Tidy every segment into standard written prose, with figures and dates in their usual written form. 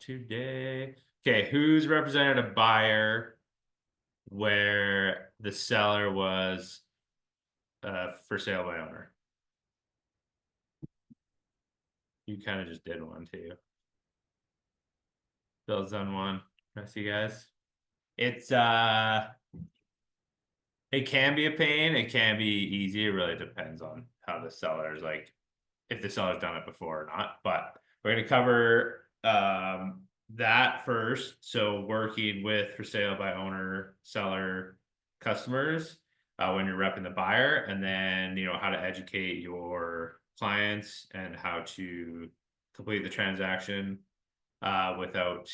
today. Okay, who's represented a buyer where the seller was for sale by owner? You kind of just did one too. Bill's done one. Rest of you guys. It's it can be a pain, it can be easy. It really depends on how the seller's like, if the seller's done it before or not. But we're gonna cover that first. So working with for sale by owner, seller, customers when you're repping the buyer, and then how to educate your clients and how to complete the transaction without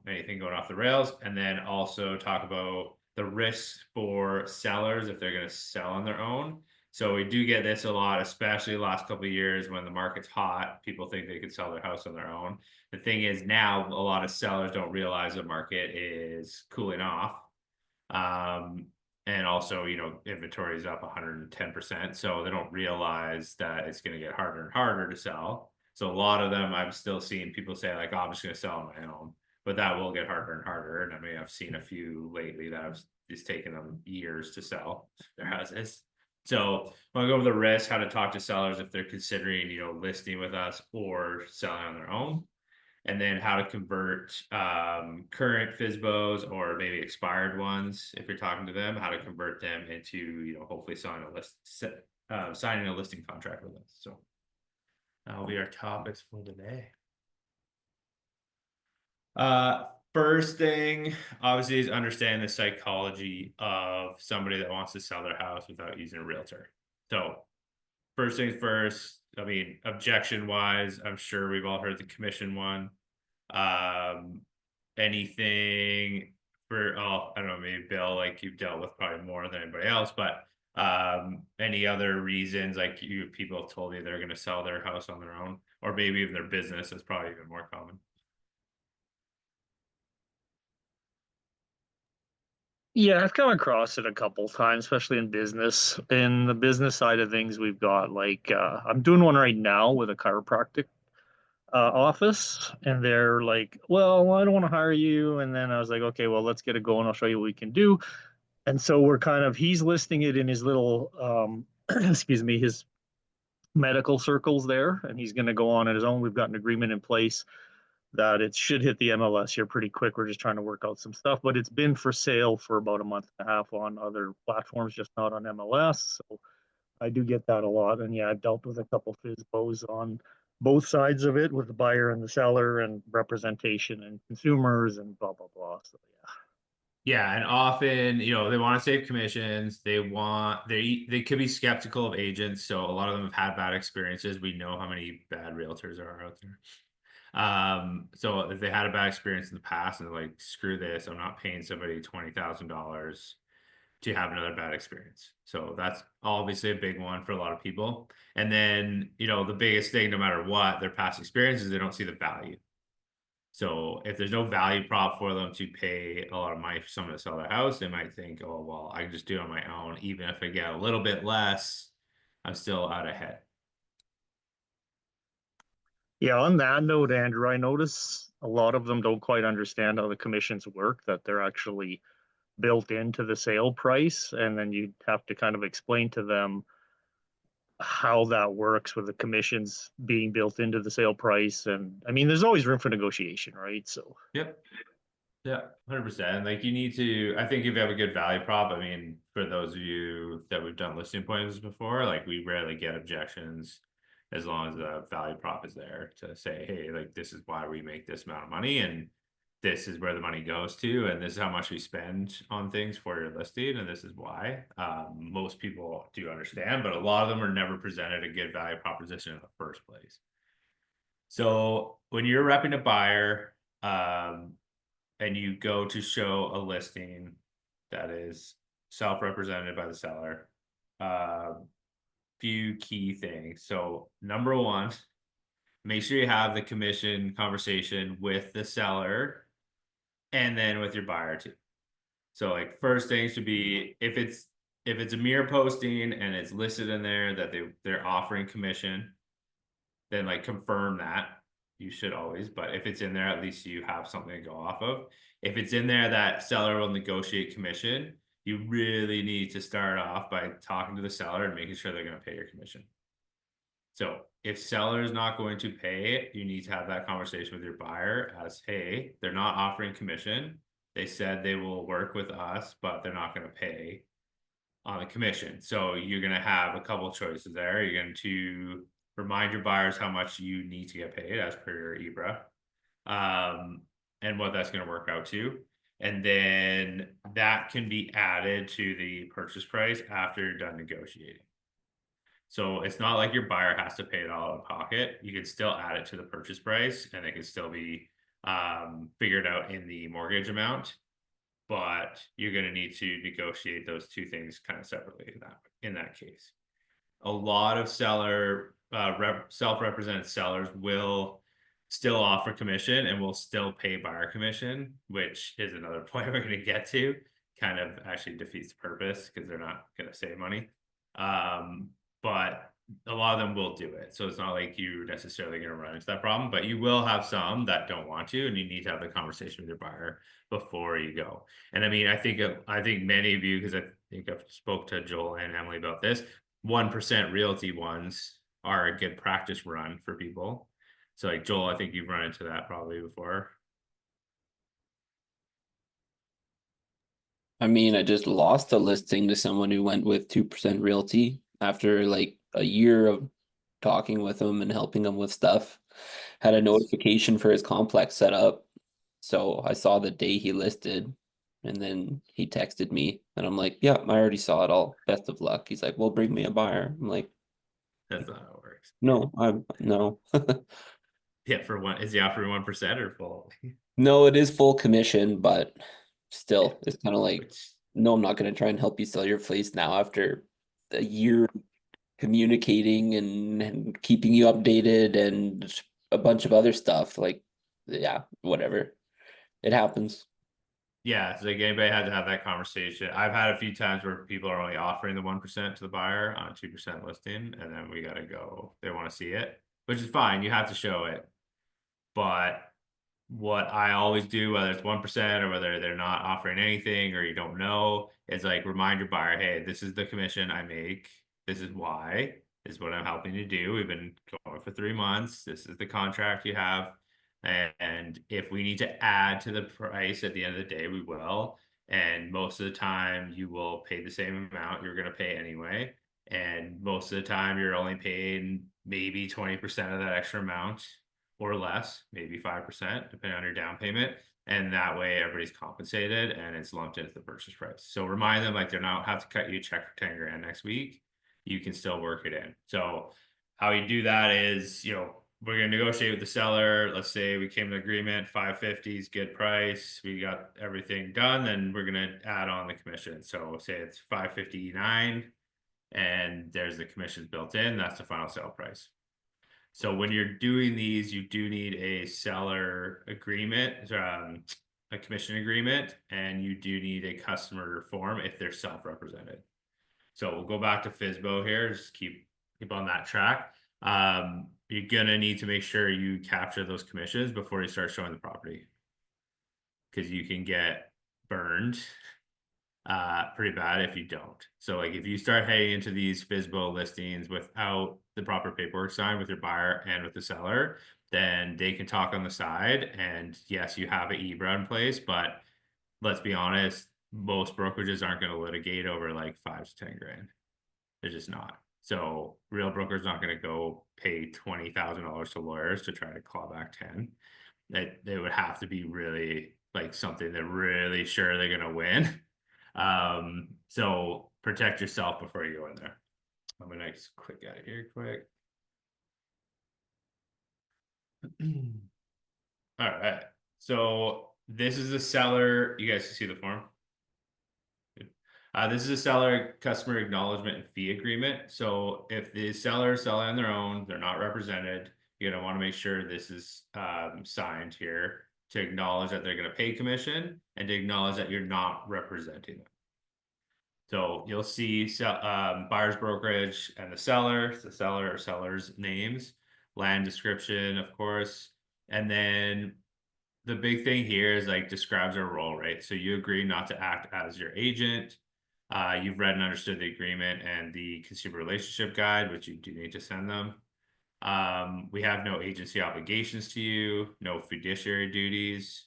anything going off the rails, and then also talk about the risks for sellers if they're going to sell on their own. So we do get this a lot, especially the last couple of years when the market's hot. People think they could sell their house on their own. The thing is, now a lot of sellers don't realize the market is cooling off. And also, inventory is up 110%. So they don't realize that it's going to get harder and harder to sell. So a lot of them, I'm still seeing people say like, oh, I'm just going to sell on my own, but that will get harder and harder. And I mean, I've seen a few lately that it's taken them years to sell their houses. So I'll go over the risk, how to talk to sellers if they're considering, listing with us or selling on their own, and then how to convert current FSBOs or maybe expired ones if you're talking to them, how to convert them into hopefully signing a listing contract with us. So that'll be our topics for today. First thing, obviously, is understand the psychology of somebody that wants to sell their house without using a realtor. So first things first, I mean, objection wise, I'm sure we've all heard the commission one. Anything for, I don't know, maybe Bill, like you've dealt with probably more than anybody else, but any other reasons like people have told you they're going to sell their house on their own, or maybe even their business is probably even more common. Yeah, I've come across it a couple times, especially in business. In the business side of things, we've got I'm doing one right now with a chiropractic office, and they're like, "Well, I don't want to hire you." And then I was like, "Okay, well, let's get it going. I'll show you what we can do." And so he's listing it in his little, excuse me, his medical circles there, and he's going to go on his own. We've got an agreement in place that it should hit the MLS here pretty quick. We're just trying to work out some stuff, but it's been for sale for about a month and a half on other platforms, just not on MLS. So I do get that a lot. And yeah, I've dealt with a couple FSBOs on both sides of it with the buyer and the seller and representation and consumers and blah, blah, blah. So yeah. Yeah, and often, they want to save commissions. They could be skeptical of agents. So a lot of them have had bad experiences. We know how many bad realtors are out there. So if they had a bad experience in the past and they're like, screw this, I'm not paying somebody $20,000 to have another bad experience. So that's obviously a big one for a lot of people. And then, the biggest thing, no matter what, their past experiences, they don't see the value. So if there's no value prop for them to pay a lot of money for someone to sell their house, they might think, oh, well, I can just do it on my own. Even if I get a little bit less, I'm still out ahead. Yeah, on that note, Andrew, I notice a lot of them don't quite understand how the commissions work, that they're actually built into the sale price. And then you have to kind of explain to them how that works with the commissions being built into the sale price. And I mean, there's always room for negotiation, right? So, Yep. Yeah, 100%. Like you need to, I think if you have a good value prop, I mean, for those of you that we've done listing appointments before, like we rarely get objections as long as the value prop is there to say, hey, like this is why we make this amount of money and this is where the money goes to, and this is how much we spend on things for your listing, and this is why. Most people do understand, but a lot of them are never presented a good value proposition in the first place. So when you're repping a buyer, and you go to show a listing that is self-represented by the seller, few key things. So number one, make sure you have the commission conversation with the seller and then with your buyer too. So like first thing should be if it's a mere posting and it's listed in there that they're offering commission, then like confirm that. you should always, but if it's in there, at least you have something to go off of. If it's in there that seller will negotiate commission, you really need to start off by talking to the seller and making sure they're going to pay your commission. So if seller is not going to pay it, you need to have that conversation with your buyer as, hey, they're not offering commission. They said they will work with us, but they're not going to pay on the commission. So you're going to have a couple choices there. You're going to remind your buyers how much you need to get paid as per your EBRA, and what that's going to work out to. And then that can be added to the purchase price after you're done negotiating. So it's not like your buyer has to pay it all out of pocket. You can still add it to the purchase price and it can still be figured out in the mortgage amount, but you're going to need to negotiate those two things kind of separately in that case. A lot of self-represented sellers will still offer commission and will still pay buyer commission, which is another point we're going to get to. Kind of actually defeats the purpose because they're not going to save money. But a lot of them will do it. So it's not like you're necessarily going to run into that problem, but you will have some that don't want to, and you need to have the conversation with your buyer before you go. And I mean, I think many of you, because I think I've spoke to Joel and Emily about this, 1% realty ones are a good practice run for people. So like Joel, I think you've run into that probably before. I mean, I just lost a listing to someone who went with 2% realty after like a year of talking with him and helping him with stuff. Had a notification for his complex set up. So I saw the day he listed and then he texted me and I'm like, yeah, I already saw it all. Best of luck. He's like, well, bring me a buyer. I'm like, That's not how it works. no, I'm no. Yeah, for one, is he offering 1% or full? No, it is full commission, but still, it's kind of like, Which, no, I'm not going to try and help you sell your place now after a year communicating and keeping you updated and a bunch of other stuff. Like, yeah, whatever. It happens. yeah, it's like anybody had to have that conversation. I've had a few times where people are only offering the 1% to the buyer on a 2% listing, and then we got to go. They want to see it, which is fine. You have to show it, but what I always do, whether it's 1% or whether they're not offering anything or you don't know, is like remind your buyer, hey, this is the commission I make. This is why. This is what I'm helping you do. We've been going for 3 months. This is the contract you have. And if we need to add to the price at the end of the day, we will. And most of the time, you will pay the same amount you're going to pay anyway. And most of the time, you're only paying maybe 20% of that extra amount or less, maybe 5%, depending on your down payment. And that way everybody's compensated and it's lumped into the purchase price. So remind them like they're not have to cut you a check for 10 grand next week. You can still work it in. So how you do that is, we're going to negotiate with the seller. Let's say we came to agreement, 550 is good price. We got everything done. Then we're going to add on the commission. So say it's 559 and there's the commissions built in. That's the final sale price. So when you're doing these, you do need a seller agreement, a commission agreement, and you do need a customer form if they're self-represented. So we'll go back to FSBO here, just keep on that track. You're gonna need to make sure you capture those commissions before you start showing the property, because you can get burned pretty bad if you don't. So like if you start heading into these FSBO listings without the proper paperwork signed with your buyer and with the seller, then they can talk on the side. And yes, you have an EBRA in place, but let's be honest, most brokerages aren't going to litigate over like 5 to 10 grand. They're just not. So real brokers not going to go pay $20,000 to lawyers to try to claw back 10. They would have to be really like something they're really sure they're going to win. So protect yourself before you go in there. I'm gonna just click out of here quick. All right. So this is the seller. You guys can see the form. This is a seller customer acknowledgement and fee agreement. So if the seller is selling on their own, they're not represented, you're gonna want to make sure this is signed here to acknowledge that they're gonna pay commission and to acknowledge that you're not representing them. So you'll see buyer's brokerage and the seller or seller's names, land description, of course, And then the big thing here is like describes our role, right? So you agree not to act as your agent. You've read and understood the agreement and the consumer relationship guide, which you do need to send them. We have no agency obligations to you, no fiduciary duties.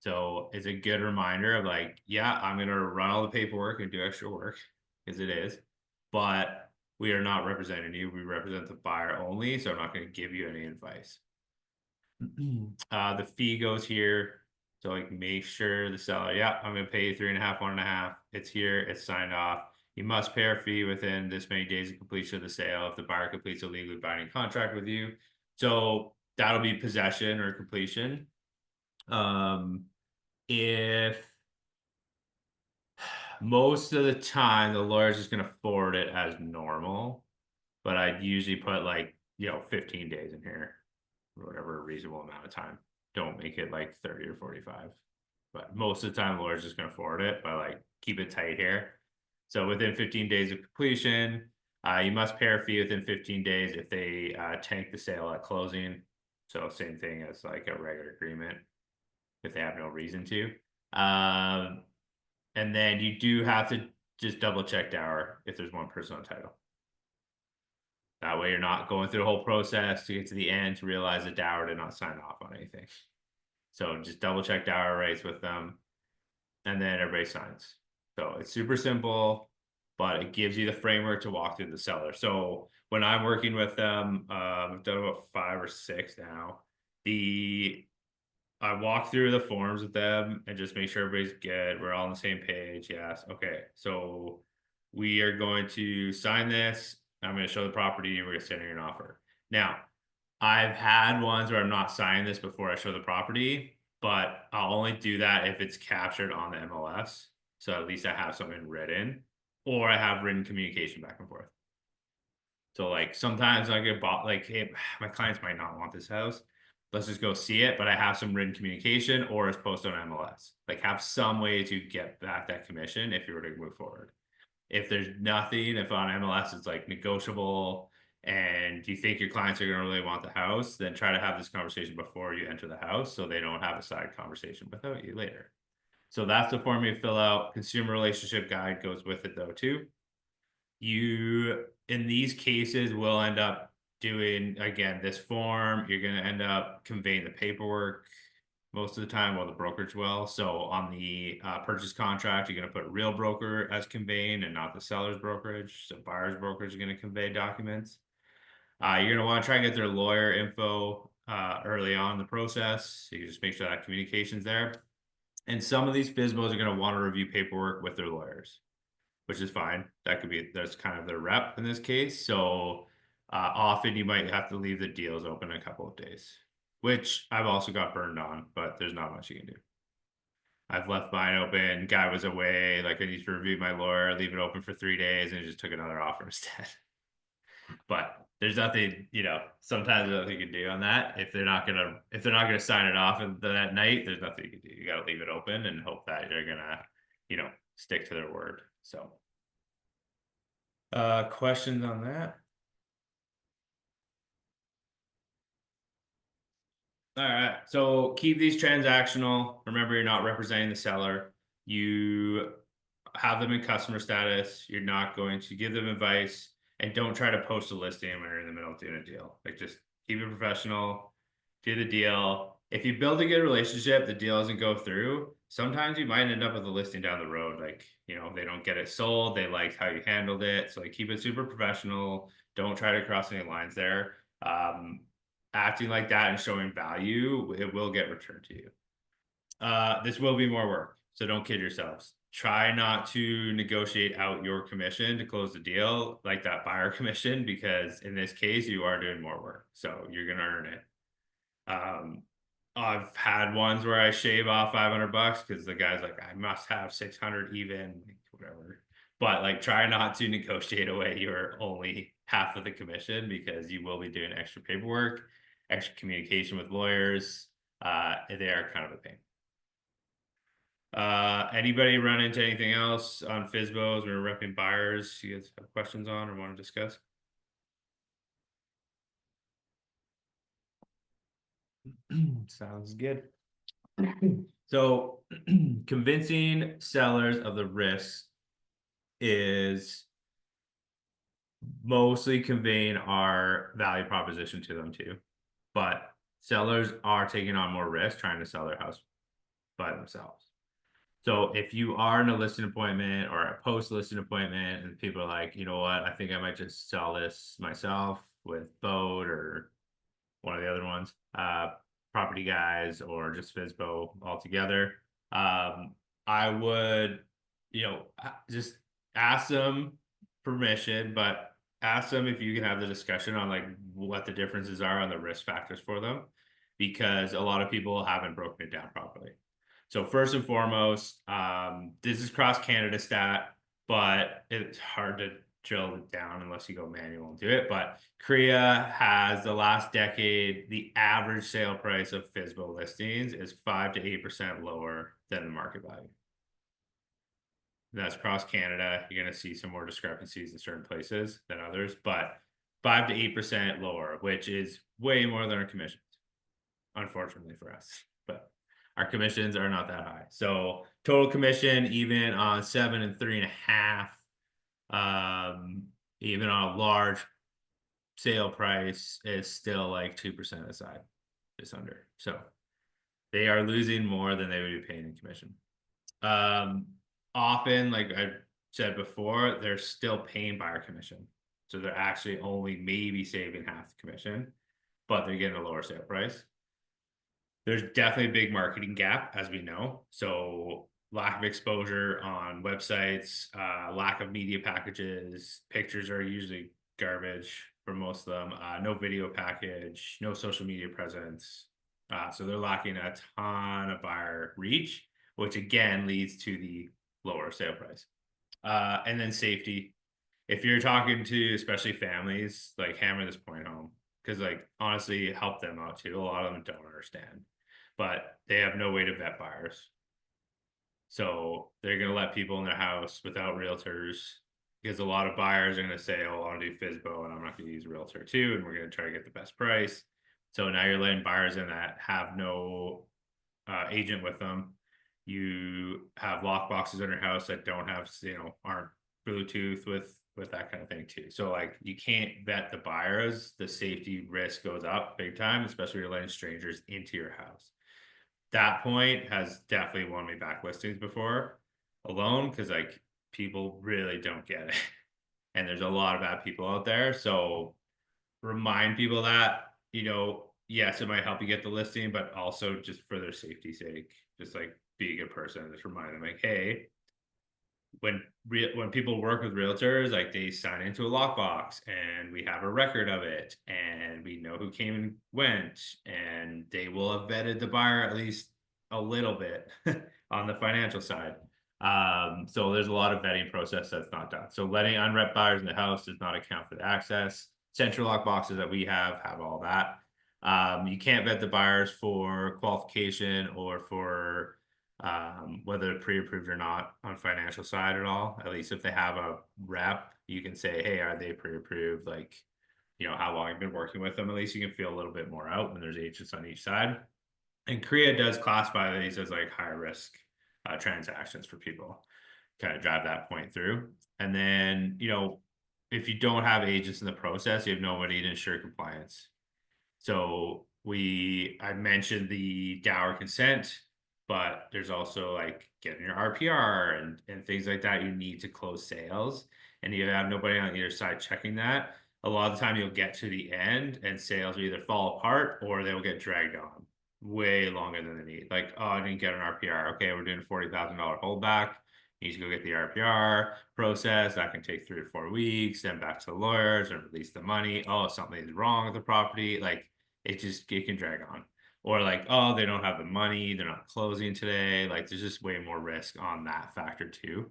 So it's a good reminder of like, yeah, I'm gonna run all the paperwork and do extra work, because it is, but we are not representing you. We represent the buyer only, so I'm not gonna give you any advice. The fee goes here. So like make sure the seller, yeah, I'm gonna pay you 3.5, 1.5. It's here, it's signed off. You must pay our fee within this many days of completion of the sale if the buyer completes a legally binding contract with you. So that'll be possession or completion. If most of the time the lawyer's just gonna forward it as normal, but I'd usually put like, 15 days in here, or whatever reasonable amount of time. Don't make it like 30 or 45. But most of the time, the lawyer's just going to forward it, but like keep it tight here. So within 15 days of completion, you must pay a fee within 15 days if they tank the sale at closing. So same thing as like a regular agreement if they have no reason to. And then you do have to just double check dower if there's one person on title. That way you're not going through the whole process to get to the end to realize the dower did not sign off on anything. So just double check dower rights with them, and then everybody signs. So it's super simple, but it gives you the framework to walk through the seller. So when I'm working with them, I've done about 5 or 6 now. I walk through the forms with them and just make sure everybody's good. We're all on the same page. Yes. Okay. So we are going to sign this. I'm going to show the property and we're going to send you an offer. Now, I've had ones where I'm not signing this before I show the property, but I'll only do that if it's captured on the MLS. So at least I have something written, or I have written communication back and forth. So like sometimes I get bought, like, hey, my clients might not want this house. Let's just go see it, but I have some written communication or it's posted on MLS. Like have some way to get back that commission if you were to move forward. If there's nothing, if on MLS it's like negotiable and you think your clients are going to really want the house, then try to have this conversation before you enter the house so they don't have a side conversation without you later. So that's the form you fill out. Consumer relationship guide goes with it though too. You, in these cases, will end up doing, again, this form. You're going to end up conveying the paperwork most of the time, while the brokerage will. So on the purchase contract, you're going to put real broker as conveying and not the seller's brokerage. So buyer's brokerage is going to convey documents. You're going to want to try and get their lawyer info early on in the process. So you just make sure that communication's there. And some of these FSBOs are going to want to review paperwork with their lawyers, which is fine. That's kind of their rep in this case. So often you might have to leave the deals open a couple of days, which I've also got burned on, but there's not much you can do. I've left mine open. Guy was away. Like I need to review my lawyer, leave it open for 3 days, and just took another offer instead. But there's nothing, sometimes there's nothing you can do on that. If they're not gonna sign it off that night, there's nothing you can do. You got to leave it open and hope that they're gonna, stick to their word. So, questions on that? All right, so keep these transactional. Remember, you're not representing the seller. You have them in customer status. You're not going to give them advice, and don't try to post a listing when you're in the middle of doing a deal. Like just keep it professional, do the deal. If you build a good relationship, the deal doesn't go through. Sometimes you might end up with a listing down the road. Like, they don't get it sold. They liked how you handled it. So like keep it super professional. Don't try to cross any lines there. Acting like that and showing value, it will get returned to you. This will be more work, so don't kid yourselves. Try not to negotiate out your commission to close the deal like that buyer commission, because in this case, you are doing more work, so you're gonna earn it. I've had ones where I shave off $500 because the guy's like, I must have 600 even, whatever. But like, try not to negotiate away your only half of the commission, because you will be doing extra paperwork, extra communication with lawyers. They are kind of a pain. Anybody run into anything else on FSBOs or repping buyers you guys have questions on or want to discuss? Sounds good. So convincing sellers of the risk is mostly conveying our value proposition to them too. But sellers are taking on more risk trying to sell their house by themselves. So if you are in a listing appointment or a post listing appointment and people are like, you know what, I think I might just sell this myself with Boat or one of the other ones, Property Guys or just FSBO altogether. I would, just ask them permission, but ask them if you can have the discussion on like what the differences are on the risk factors for them, because a lot of people haven't broken it down properly. So first and foremost, this is cross Canada stat, but it's hard to drill it down unless you go manual and do it. But Korea has the last decade, the average sale price of FSBO listings is 5 to 8% lower than the market value. That's across Canada. You're going to see some more discrepancies in certain places than others, but 5 to 8% lower, which is way more than our commissions, unfortunately for us. But our commissions are not that high. So total commission, even on 7 and 3.5, even on a large sale price, is still like 2% aside, just under. So they are losing more than they would be paying in commission. Often, like I said before, they're still paying buyer commission. So they're actually only maybe saving half the commission, but they're getting a lower sale price. There's definitely a big marketing gap, as we know. So lack of exposure on websites, lack of media packages, pictures are usually garbage for most of them. No video package, no social media presence. So they're lacking a ton of buyer reach, which again leads to the lower sale price. And then safety. If you're talking to especially families, like hammer this point home, because like honestly, help them out too. A lot of them don't understand, but they have no way to vet buyers. So they're going to let people in their house without realtors, because a lot of buyers are going to say, oh, I want to do FSBO and I'm not going to use a realtor too. And we're going to try to get the best price. So now you're letting buyers in that have no agent with them. You have lock boxes in your house that don't have, aren't Bluetooth with that kind of thing too. So like you can't vet the buyers. The safety risk goes up big time, especially when you're letting strangers into your house. That point has definitely won me back listings before alone, because like people really don't get it. And there's a lot of bad people out there. So remind people that, yes, it might help you get the listing, but also just for their safety sake, just like be a good person. Just remind them like, hey, when people work with realtors, like they sign into a lockbox and we have a record of it and we know who came and went, and they will have vetted the buyer at least a little bit on the financial side. So there's a lot of vetting process that's not done. So letting unrep buyers in the house does not account for the access. Central lock boxes that we have all that. You can't vet the buyers for qualification or for whether pre-approved or not on financial side at all. At least if they have a rep, you can say, hey, are they pre-approved? Like, how long I've been working with them. At least you can feel a little bit more out when there's agents on each side. And Korea does classify these as like higher risk transactions for people, kind of drive that point through. And then, if you don't have agents in the process, you have nobody to ensure compliance. So I mentioned the dower consent, but there's also like getting your RPR and things like that you need to close sales. And you have nobody on either side checking that. A lot of the time you'll get to the end and sales will either fall apart or they'll get dragged on way longer than they need. Like, oh, I didn't get an RPR. Okay, we're doing $40,000 holdback. You need to go get the RPR process. That can take 3 or 4 weeks. Then back to the lawyers and release the money. Oh, something's wrong with the property. Like it can drag on. Or like, oh, they don't have the money. They're not closing today. Like there's just way more risk on that factor too.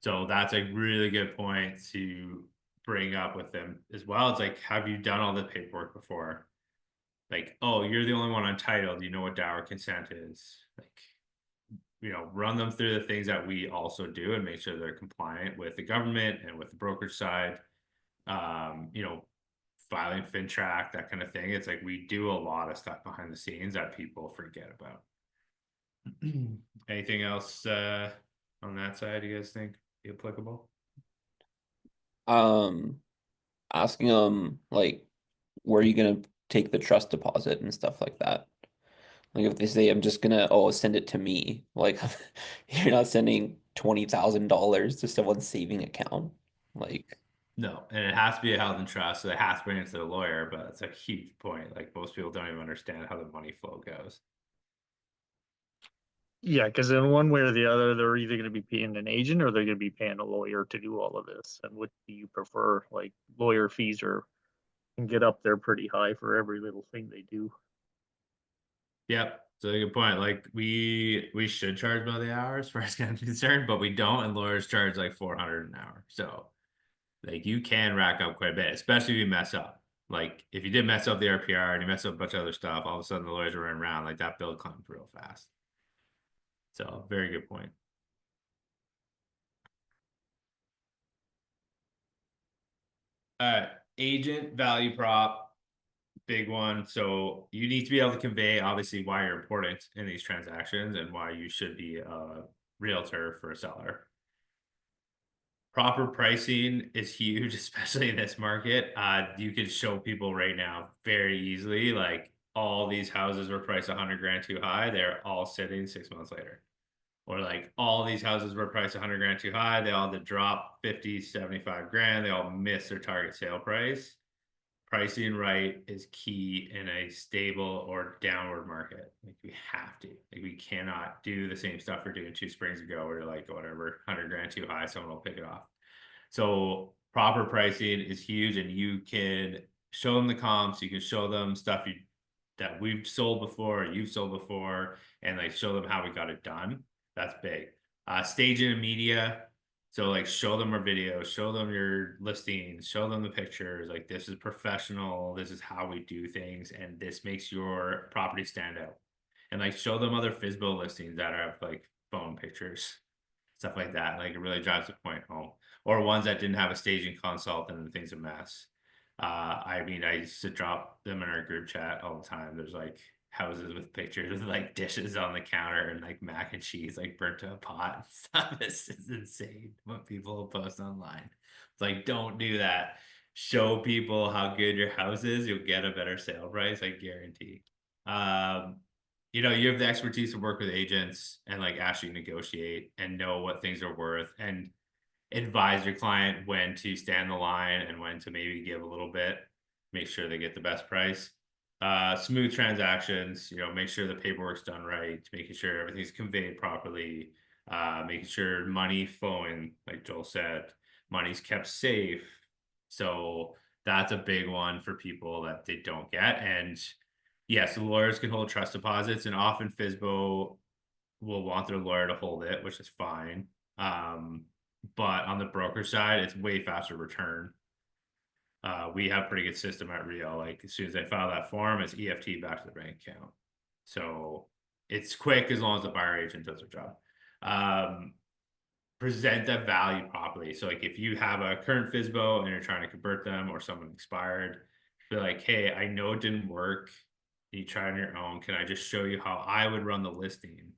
So that's a really good point to bring up with them as well. It's like, have you done all the paperwork before? Like, oh, you're the only one untitled. You know what dower consent is. Like, run them through the things that we also do and make sure they're compliant with the government and with the brokerage side. filing FinTrack, that kind of thing. It's like we do a lot of stuff behind the scenes that people forget about. Anything else on that side you guys think be applicable? Asking them like, where are you gonna take the trust deposit and stuff like that? Like if they say I'm just gonna send it to me, like you're not sending $20,000 to someone's saving account. Like No, and it has to be a health and trust, so they have to bring it to the lawyer, but it's a huge point. Like most people don't even understand how the money flow goes. Yeah, because in one way or the other, they're either going to be paying an agent or they're going to be paying a lawyer to do all of this. And what do you prefer? Like lawyer fees can get up there pretty high for every little thing they do. Yep, it's a good point. Like we should charge by the hour as far as I'm concerned, but we don't, and lawyers charge like 400 an hour. So like you can rack up quite a bit, especially if you mess up. Like if you did mess up the RPR and you mess up a bunch of other stuff, all of a sudden the lawyers are running around, like that bill climbs real fast. So very good point. Agent value prop, big one. So you need to be able to convey obviously why you're important in these transactions and why you should be a realtor for a seller. Proper pricing is huge, especially in this market. You can show people right now very easily, like all these houses were priced 100 grand too high. They're all sitting 6 months later. Or like all these houses were priced 100 grand too high. They all had to drop 50, 75 grand. They all missed their target sale price. Pricing right is key in a stable or downward market. Like we have to, like we cannot do the same stuff we're doing 2 springs ago where you're like, whatever, 100 grand too high, someone will pick it off. So proper pricing is huge, and you can show them the comps, you can show them stuff that we've sold before, you've sold before, and like show them how we got it done. That's big. Staging and media. So like show them our videos, show them your listings, show them the pictures. Like this is professional. This is how we do things, and this makes your property stand out. And like show them other FSBO listings that have like phone pictures, stuff like that. Like it really drives the point home. Or ones that didn't have a staging consult and the thing's a mess. I mean, I used to drop them in our group chat all the time. There's like houses with pictures with like dishes on the counter and like mac and cheese like burnt to a pot and stuff. This is insane what people will post online. It's like, don't do that. Show people how good your house is. You'll get a better sale price, I guarantee. You have the expertise to work with agents and like actually negotiate and know what things are worth and advise your client when to stand the line and when to maybe give a little bit, make sure they get the best price. Smooth transactions, make sure the paperwork's done right, making sure everything's conveyed properly, making sure money flowing, like Joel said, money's kept safe. So that's a big one for people that they don't get. And yes, the lawyers can hold trust deposits, and often FSBO will want their lawyer to hold it, which is fine. But on the broker side, it's way faster return. We have pretty good system at Real. Like as soon as they file that form, it's EFT back to the bank account. So it's quick as long as the buyer agent does their job. Present that value properly. So like if you have a current FSBO and you're trying to convert them or someone expired, be like, hey, I know it didn't work. You try on your own. Can I just show you how I would run the listing?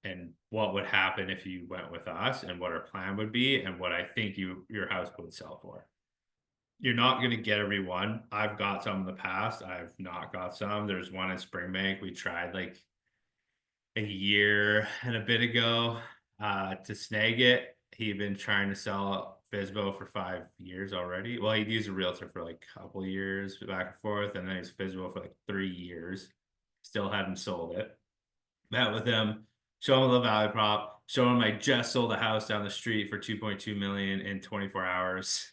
And what would happen if you went with us and what our plan would be and what I think your house would sell for. You're not going to get every one. I've got some in the past. I've not got some. There's one in Springbank. We tried like a year and a bit ago to snag it. He'd been trying to sell FSBO for 5 years already. Well, he'd used a realtor for like a couple years back and forth, and then he's FSBO for like 3 years. Still hadn't sold it. Met with him, show him the value prop, show him I just sold a house down the street for 2.2 million in 24 hours.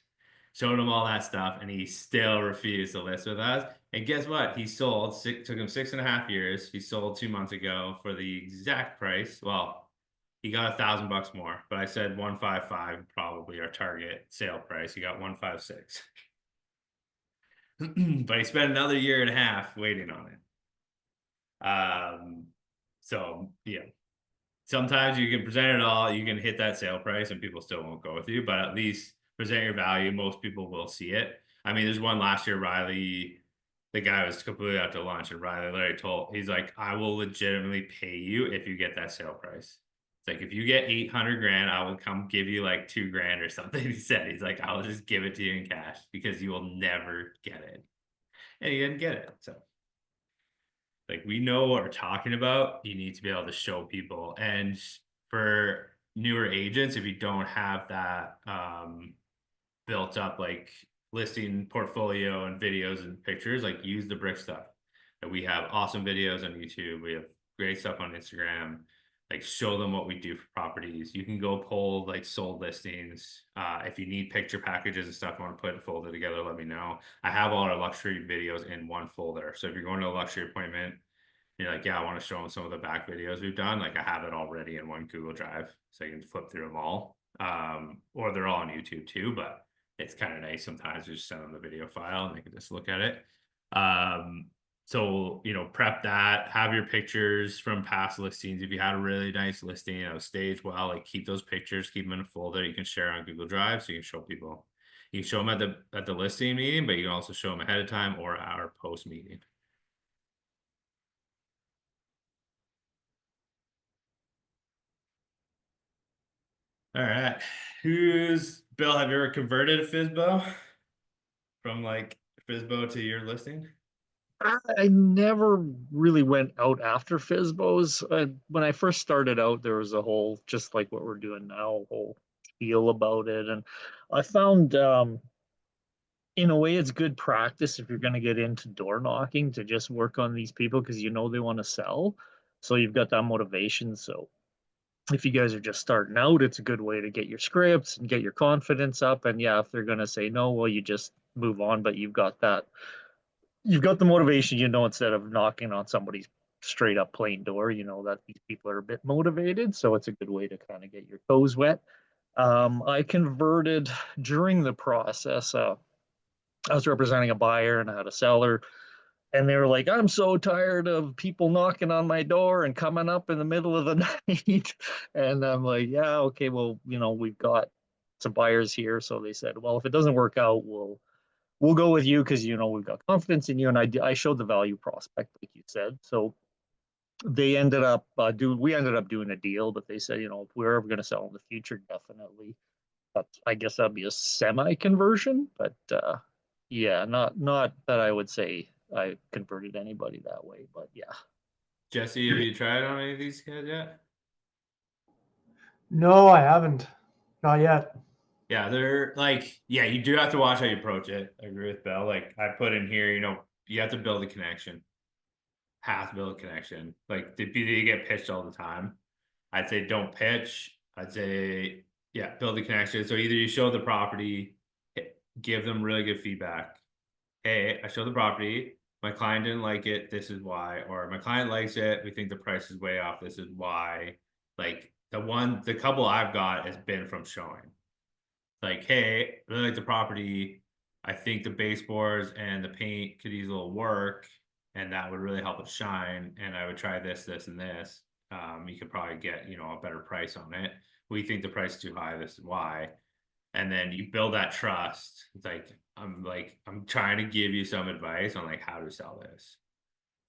Showed him all that stuff, and he still refused to list with us. And guess what? He sold. Took him 6.5 years. He sold 2 months ago for the exact price. Well, he got $1,000 more, but I said 155 probably our target sale price. He got 156. But he spent another year and a half waiting on it. So yeah, sometimes you can present it all, you can hit that sale price and people still won't go with you, but at least present your value. Most people will see it. I mean, there's one last year, Riley, the guy was completely out to lunch, and Riley literally he's like, I will legitimately pay you if you get that sale price. It's like, if you get 800 grand, I will come give you like 2 grand or something. He said, he's like, I'll just give it to you in cash because you will never get it. And he didn't get it. So like, we know what we're talking about. You need to be able to show people. And for newer agents, if you don't have that built up like listing portfolio and videos and pictures, like use the BRIX stuff. And we have awesome videos on YouTube. We have great stuff on Instagram. Like, show them what we do for properties. You can go pull like sold listings. If you need picture packages and stuff, want to put a folder together, let me know. I have all our luxury videos in one folder. So if you're going to a luxury appointment, you're like, yeah, I want to show them some of the back videos we've done. Like, I have it already in one Google Drive, so you can flip through them all. Or they're all on YouTube too, but it's kind of nice sometimes to just send them the video file and they can just look at it. So, prep that, have your pictures from past listings. If you had a really nice listing, staged well, like keep those pictures, keep them in a folder you can share on Google Drive so you can show people. You can show them at the listing meeting, but you can also show them ahead of time or our post meeting. All right. Bill, have you ever converted a FSBO from like FSBO to your listing? I never really went out after FSBOs. When I first started out, there was a whole, just like what we're doing now, whole feel about it. And I found, in a way, it's good practice if you're going to get into door knocking to just work on these people because they want to sell. So you've got that motivation. So if you guys are just starting out, it's a good way to get your scripts and get your confidence up. And yeah, if they're going to say no, well, you just move on, but you've got the motivation, instead of knocking on somebody's straight up plain door, that these people are a bit motivated. So it's a good way to kind of get your toes wet. I converted during the process. I was representing a buyer and I had a seller, and they were like, I'm so tired of people knocking on my door and coming up in the middle of the night. And I'm like, yeah, okay, well, we've got some buyers here. So they said, well, if it doesn't work out, we'll go with you because we've got confidence in you. And I showed the value prospect, like you said. So they ended up we ended up doing a deal, but they said, if we're ever going to sell in the future, definitely. But I guess that'd be a semi conversion, but yeah, not that I would say I converted anybody that way, but yeah. Jesse, have you tried on any of these guys yet? No, I haven't. Not yet. Yeah, they're like, yeah, you do have to watch how you approach it. I agree with Bell. Like, I put in here, you have to build a connection. Have to build a connection. Like, do you get pitched all the time? I'd say don't pitch. I'd say, yeah, build a connection. So either you show the property, give them really good feedback. Hey, I showed the property. My client didn't like it. This is why. Or my client likes it. We think the price is way off. This is why. Like, the couple I've got has been from showing. Like, hey, I really like the property. I think the baseboards and the paint could use a little work, and that would really help it shine. And I would try this, this, and this. You could probably get, a better price on it. We think the price is too high. This is why. And then you build that trust. It's I'm trying to give you some advice on like how to sell this.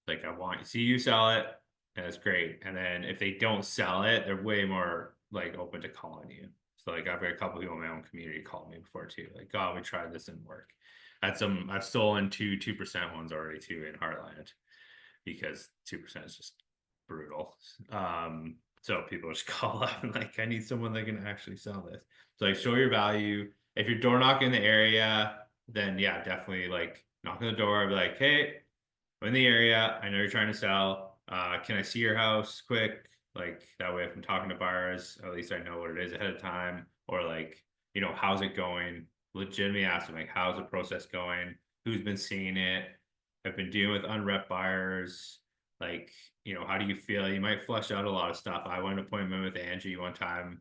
Like, I want to see you sell it, and it's great. And then if they don't sell it, they're way more like open to calling you. So like, I've got a couple people in my own community called me before too. Like, oh, we tried this, didn't work. I've stolen 2% ones already too in Heartland because 2% is just brutal. So people just call up and like, I need someone that can actually sell this. So like, show your value. If you're door knocking in the area, then yeah, definitely like knock on the door, be like, hey, I'm in the area. I know you're trying to sell. Can I see your house quick? Like, that way, if I'm talking to buyers, at least I know what it is ahead of time. Or like, how's it going? Legitimately ask them, like, how's the process going? Who's been seeing it? I've been dealing with unrep buyers. Like, how do you feel? You might flush out a lot of stuff. I went to an appointment with Angie one time,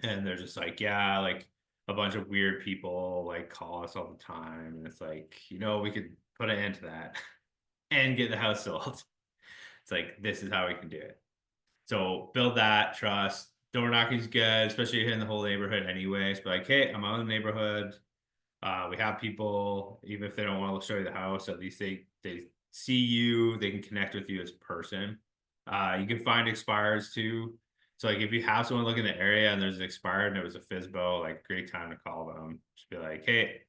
and they're just like, yeah, like a bunch of weird people like call us all the time. And it's like, we could put an end to that and get the house sold. It's like, this is how we can do it. So build that trust. Door knocking's good, especially if you're in the whole neighborhood anyways. But like, hey, I'm out in the neighborhood. We have people, even if they don't want to show you the house, at least they see you, they can connect with you as a person. You can find expires too. So like if you have someone look in the area and there's an expired and it was a FSBO, like great time to call them. Just be like, hey,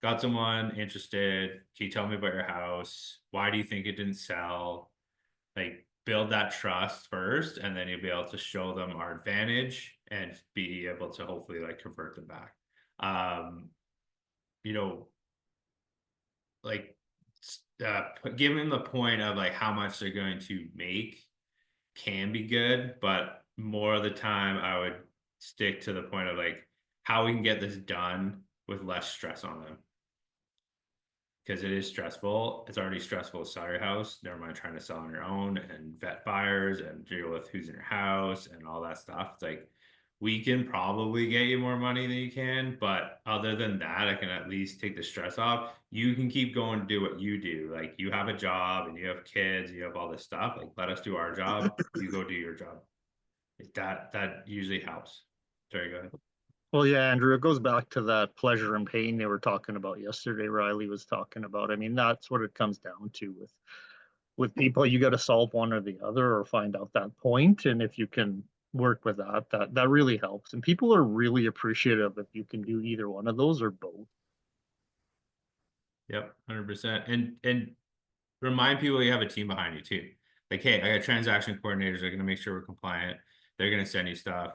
got someone interested. Can you tell me about your house? Why do you think it didn't sell? Like build that trust first, and then you'll be able to show them our advantage and be able to hopefully like convert them back. You know, like give them the point of like how much they're going to make can be good, but more of the time I would stick to the point of like how we can get this done with less stress on them. Because it is stressful. It's already stressful to sell your house. Never mind trying to sell on your own and vet buyers and deal with who's in your house and all that stuff. It's like we can probably get you more money than you can, but other than that, I can at least take the stress off. You can keep going to do what you do. Like you have a job and you have kids, you have all this stuff. Like let us do our job. You go do your job. That usually helps. Sorry, go ahead. Well, yeah, Andrew, it goes back to that pleasure and pain they were talking about yesterday. Riley was talking about. I mean, that's what it comes down to with people. You got to solve one or the other, or find out that point. And if you can work with that, that really helps. And people are really appreciative if you can do either one of those or both. Yep, 100%. And remind people you have a team behind you too. Like, hey, I got transaction coordinators. They're going to make sure we're compliant. They're going to send you stuff.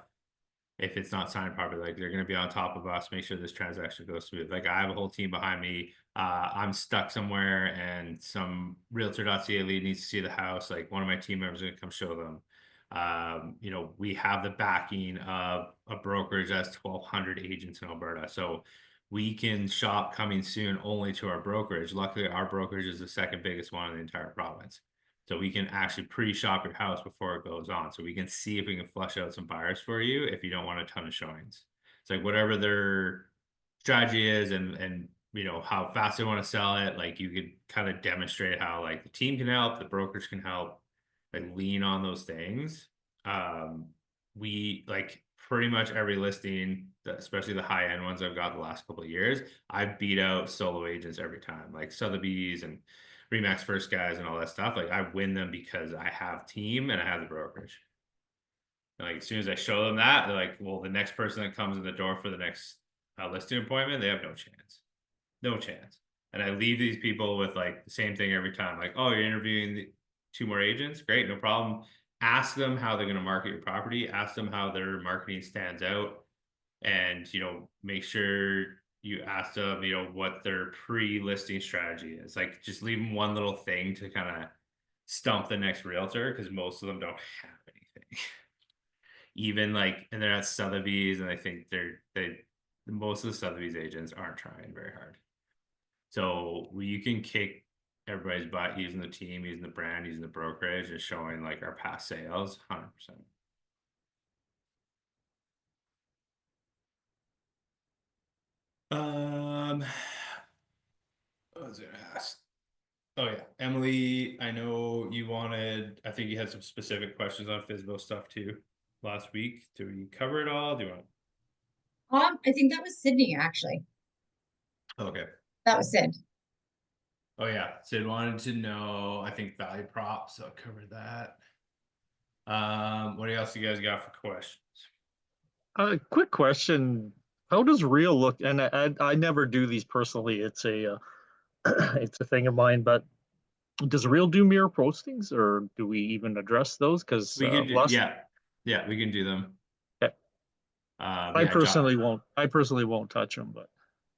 If it's not signed properly, like they're going to be on top of us, make sure this transaction goes smooth. Like I have a whole team behind me. I'm stuck somewhere and some realtor.ca lead needs to see the house. Like one of my team members is going to come show them. You know, we have the backing of a brokerage that's 1,200 agents in Alberta. So we can shop coming soon only to our brokerage. Luckily, our brokerage is the second biggest one in the entire province. So we can actually pre-shop your house before it goes on. So we can see if we can flush out some buyers for you if you don't want a ton of showings. It's like whatever their strategy is and you know how fast they want to sell it, like you could kind of demonstrate how like the team can help, the brokers can help, like lean on those things. We like pretty much every listing, especially the high end ones I've got the last couple of years, I beat out solo agents every time, like Sotheby's and Remax First Guys and all that stuff. Like I win them because I have team and I have the brokerage. And like as soon as I show them that, they're like, well, the next person that comes in the door for the next listing appointment, they have no chance. No chance. And I leave these people with like the same thing every time. Like, oh, you're interviewing two more agents? Great, no problem. Ask them how they're going to market your property. Ask them how their marketing stands out. And, you know, make sure you ask them, you know, what their pre-listing strategy is. Like just leave them one little thing to kind of stump the next realtor because most of them don't have anything. Even like, and they're at Sotheby's and I think most of the Sotheby's agents aren't trying very hard. So you can kick everybody's butt using the team, using the brand, using the brokerage, and showing like our past sales, 100%. What was I gonna ask? Oh yeah, Emily, I know you wanted. I think you had some specific questions on FSBO stuff too last week. Do we cover it all? Do you want? I think that was Sydney, actually. Okay. That was Sid. Oh yeah, Sid wanted to know. I think value props. So I'll cover that. What else you guys got for questions? Quick question. How does Real look? And I never do these personally. It's a it's a thing of mine. But does Real do mirror postings, or do we even address those? Because We could do, yeah, we can do them. Okay. I Yeah, personally won't. I personally won't touch them. But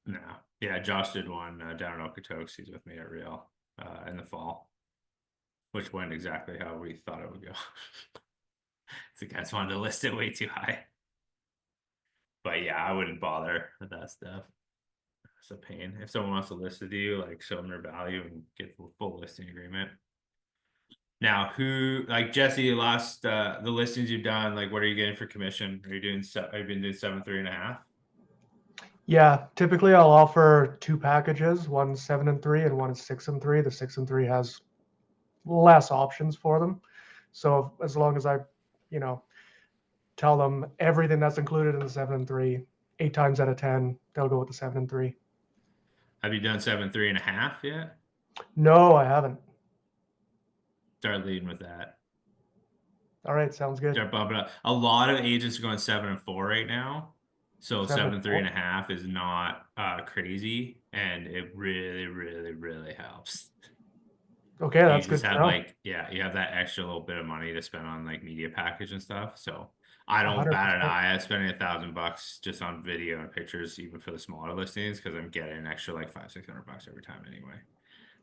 no, yeah, Josh did one down in Okotoks. He's with me at Real in the fall, which went exactly how we thought it would go. The guys wanted to list it way too high. But yeah, I wouldn't bother with that stuff. It's a pain. If someone wants to list with you, like show them their value and get the full listing agreement. Now, who like Jesse? Last the listings you've done, like what are you getting for commission? Are you doing? Have you been doing 7.3.5? Yeah, typically I'll offer two packages, one 7 and 3 and one is 6 and 3. The 6 and 3 has less options for them. So as long as I, you know, tell them everything that's included in the 7 and 3, 8 times out of 10, they'll go with the 7 and 3. Have you done 7.3.5 yet? No, I haven't. Start leading with that. All right, sounds good. Start bumping up. A lot of agents are going 7 and 4 right now. So 7 and 4? 7.3.5 is not crazy, and it really, really, really helps. Okay, You that's just good to have know. like, yeah, you have that extra little bit of money to spend on like media package and stuff. So I don't bat an 100%. eye at spending $1,000 just on video and pictures, even for the smaller listings, because I'm getting an extra like $500-600 every time anyway.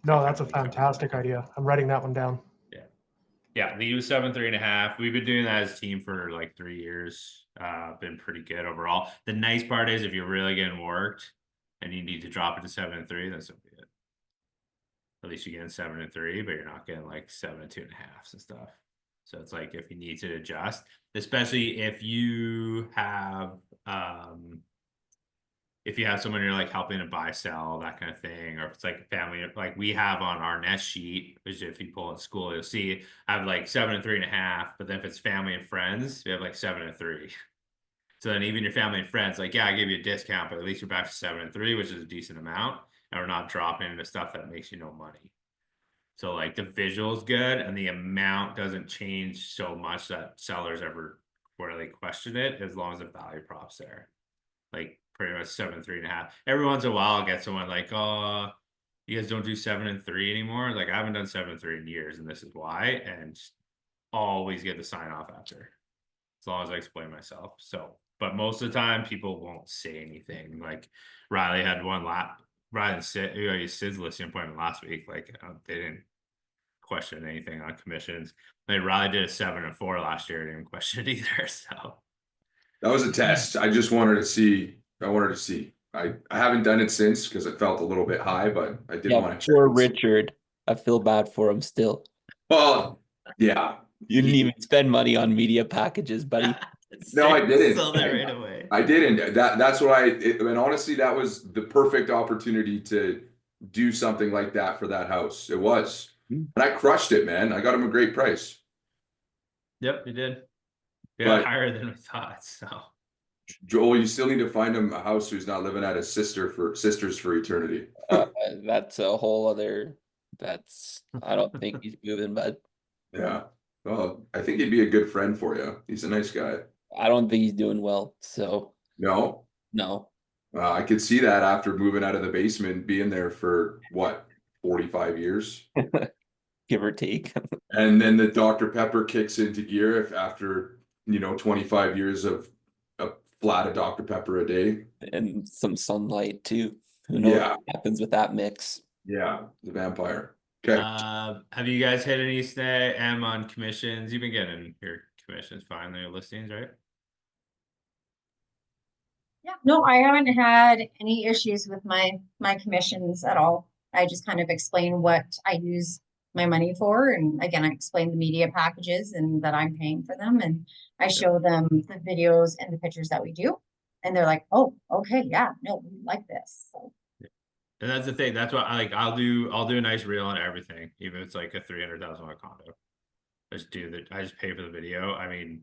No, That that's a kinda, like, covers fantastic everything. idea. I'm writing that one down. Yeah, lead was 7.3.5. We've been doing that as a team for like 3 years. Been pretty good overall. The nice part is if you're really getting worked and you need to drop it to 7.3, that's so be it. At least you're getting 7.3, but you're not getting like 7.2.5 and stuff. So it's like if you need to adjust, especially if you have someone you're like helping to buy, sell, that kind of thing, or if it's like a family, like we have on our nest sheet, which if you pull at school, you'll see I have like 7.3.5, but then if it's family and friends, we have like 7.3. So then even your family and friends, like, yeah, I give you a discount, but at least you're back to 7.3, which is a decent amount, and we're not dropping into stuff that makes you no money. So like the visual's good and the amount doesn't change so much that sellers ever really question it, as long as the value prop's there. Like pretty much 7.3.5. Every once in a while I'll get someone like, oh, you guys don't do 7.3 anymore. Like I haven't done 7.3 in years, and this is why, and always get the sign off after, as long as I explain myself. So, but most of the time people won't say anything. Like Riley had one Riley and Sid's listing appointment last week. Like they didn't question anything on commissions. Like Riley did a 7 and 4 last year, didn't question it either. So That was a test. I just wanted to see. I haven't done it since because it felt a little bit high, but I did Yeah, want to check. poor and see. Richard. I feel bad for him still. Well, yeah. You didn't even spend money on media packages, buddy. No, I didn't. Sold it right away. I didn't. That's why. And honestly, that was the perfect opportunity to do something like that for that house. It was, Hmm. and I crushed it, man. I got him a great price. Yep, you did. Yeah, But- higher than we thought. So Joel, you still need to find him a house who's not living at his sisters for eternity. That's a whole other. I don't think he's moving, but Yeah. Well, I think he'd be a good friend for you. He's a nice guy. I don't think he's doing well. So No, no. I could see that after moving out of the basement, being there for what, 45 years. Give or take. And then the Dr. Pepper kicks into gear if after, 25 years of a flat of Dr. Pepper a day. And some sunlight too. Who knows Yeah. what happens with that mix? Yeah, the vampire. Okay. have you guys hit any stay on commissions? You've been getting your commissions finally, your listings, right? Yeah, no, I haven't had any issues with my commissions at all. I just kind of explain what I use my money for, and again, I explain the media packages and that I'm paying for them, and I show them the videos and the pictures that we do, and they're like, "Oh, okay, yeah, no, we like this." So And that's the thing. That's what I like. I'll do a nice reel on everything, even if it's like a $300,000 condo. I just pay for the video. I mean,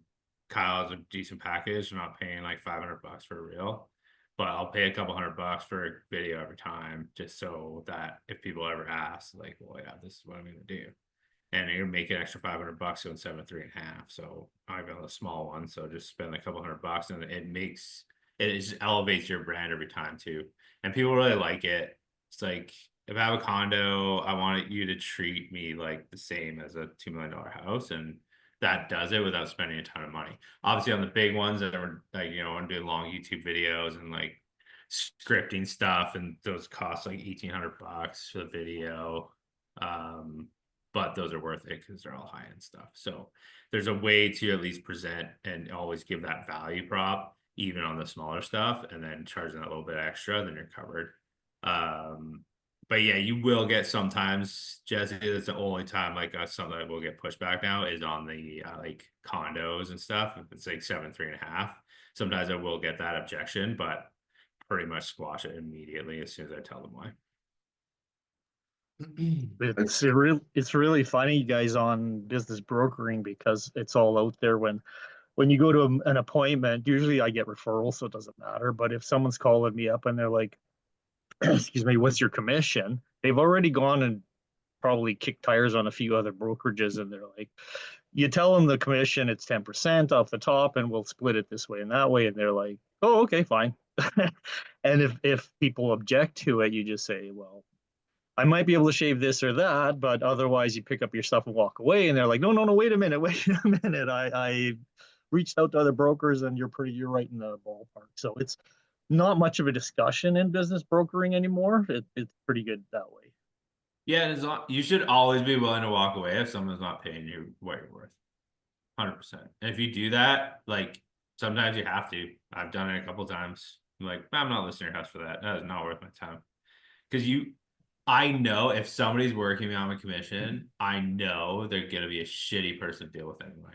Kyle has a decent package. I'm not paying like $500 for a reel, but I'll pay a couple $100 for a video every time, just so that if people ever ask, like, well, yeah, this is what I'm gonna do. And you're gonna make an extra $500 doing 7.3.5. So I've got a small one. So just spend a couple $100 and it just elevates your brand every time too. And people really like it. It's like if I have a condo, I want you to treat me like the same as a $2 million house, and that does it without spending a ton of money. Obviously, on the big ones that are like, I'm doing long YouTube videos and like scripting stuff, and those cost like $1,800 for the video. But those are worth it because they're all high end stuff. So there's a way to at least present and always give that value prop, even on the smaller stuff, and then charging a little bit extra, then you're covered. But yeah, you will get sometimes, Jesse, that's the only time like something that will get pushed back now is on the like condos and stuff. If it's like 7.3.5, sometimes I will get that objection, but pretty much squash it immediately as soon as I tell them why. It's really funny, you guys, on business brokering, because it's all out there. When you go to an appointment, usually I get referrals, so it doesn't matter. But if someone's calling me up and they're like, excuse me, what's your commission? They've already gone and probably kicked tires on a few other brokerages, and they're like, you tell them the commission, it's 10% off the top, and we'll split it this way and that way. And they're like, oh, okay, fine. And if people object to it, you just say, well, I might be able to shave this or that, but otherwise you pick up your stuff and walk away. And they're like, no, no, no, wait a minute, wait a minute. I reached out to other brokers and you're right in the ballpark. So it's not much of a discussion in business brokering anymore. It's pretty good that way. Yeah, you should always be willing to walk away if someone's not paying you what you're worth. 100%. And if you do that, like sometimes you have to. I've done it a couple times. I'm like, I'm not listing your house for that. That is not worth my time. Because I know if somebody's working me on a commission, I know they're gonna be a shitty person to deal with anyway.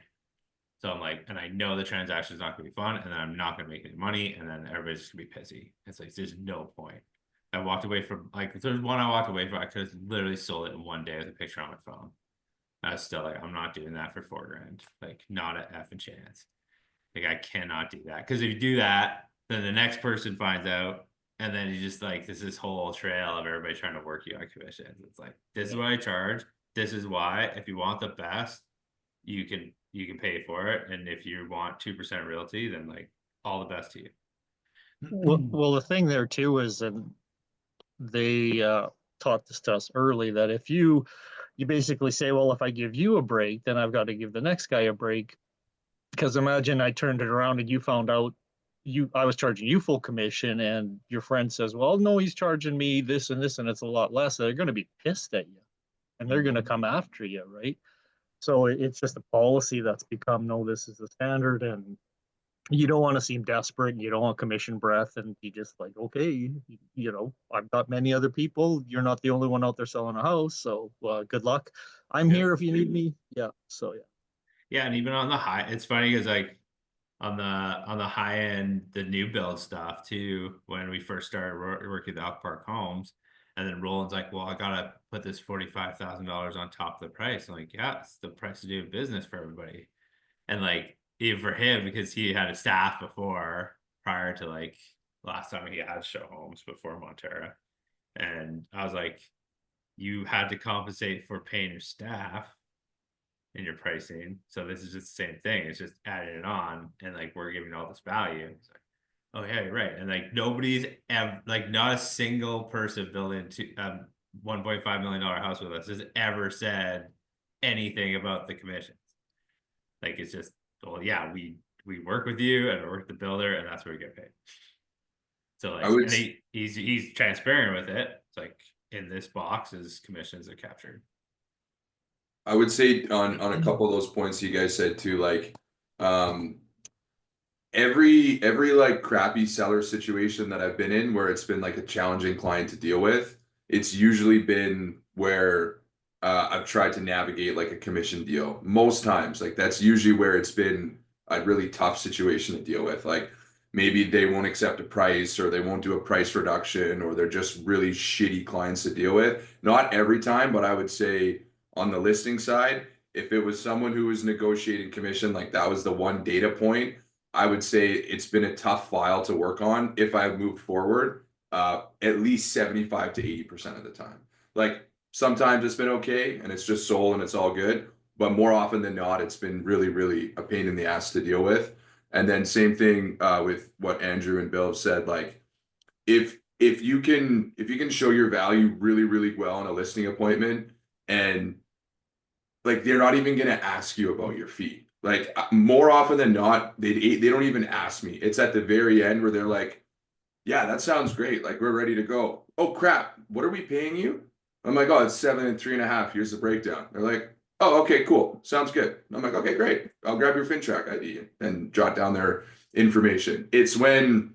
So I'm like, and I know the transaction is not gonna be fun, and then I'm not gonna make any money, and then everybody's just gonna be pissy. It's like there's no point. I walked away from, like, there's one I walked away from. I could have literally sold it in one day with a picture on my phone. I was still like, I'm not doing that for $4,000. Like, not a effing chance. Like, I cannot do that. Because if you do that, then the next person finds out, and then you just like, there's this whole trail of everybody trying to work you on commissions. It's like, this is what I charge. This is why. If you want the best, you can pay for it. And if you want 2% realty, then like, all the best to you. Well, the thing there too is, and they taught this to us early, that if you basically say, well, if I give you a break, then I've got to give the next guy a break. Because imagine I turned it around and you found out I was charging you full commission, and your friend says, well, no, he's charging me this and this, and it's a lot less. They're going to be pissed at you, and they're going to come after you, right? So it's just a policy that's become, no, this is the standard, and you don't want to seem desperate, and you don't want commission breath, and you just like, okay, I've got many other people. You're not the only one out there selling a house, so good luck. I'm here if you need me. Yeah. So yeah. Yeah, and even on the high, it's funny because like on the high end, the new build stuff too, when we first started working at Elk Park Homes, and then Roland's like, well, I gotta put this $45,000 on top of the price. I'm like, yeah, it's the price of doing business for everybody. And like, even for him, because he had a staff before, prior to like last time he had show homes before Montera. And I was like, you had to compensate for paying your staff in your pricing. So this is just the same thing. It's just adding it on, and like we're giving all this value. It's like, oh yeah, you're right. And like nobody's ever, like not a single person building $1.5 million house with us has ever said anything about the commissions. Like it's just, well, yeah, we work with you and we work with the builder, and that's where we get paid. So like, and he's transparent with it. It's like in this box is commissions are captured. I would say on a couple of those points you guys said too, like every like crappy seller situation that I've been in where it's been like a challenging client to deal with, it's usually been where I've tried to navigate like a commission deal. Most times, like that's usually where it's been a really tough situation to deal with. Like maybe they won't accept a price, or they won't do a price reduction, or they're just really shitty clients to deal with. Not every time, but I would say on the listing side, if it was someone who was negotiating commission, like that was the one data point, I would say it's been a tough file to work on if I've moved forward at least 75 to 80% of the time. Like sometimes it's been okay and it's just sold and it's all good, but more often than not, it's been really, really a pain in the ass to deal with. And then same thing with what Andrew and Bill have said, like if you can show your value really, really well in a listing appointment, and like they're not even going to ask you about your fee. Like more often than not, they don't even ask me. It's at the very end where they're like, yeah, that sounds great. Like we're ready to go. Oh crap, what are we paying you? I'm like, oh, it's 7 and 3.5. Here's the breakdown. They're like, oh, okay, cool. Sounds good. I'm like, okay, great. I'll grab your FinTrack ID and jot down their information. It's when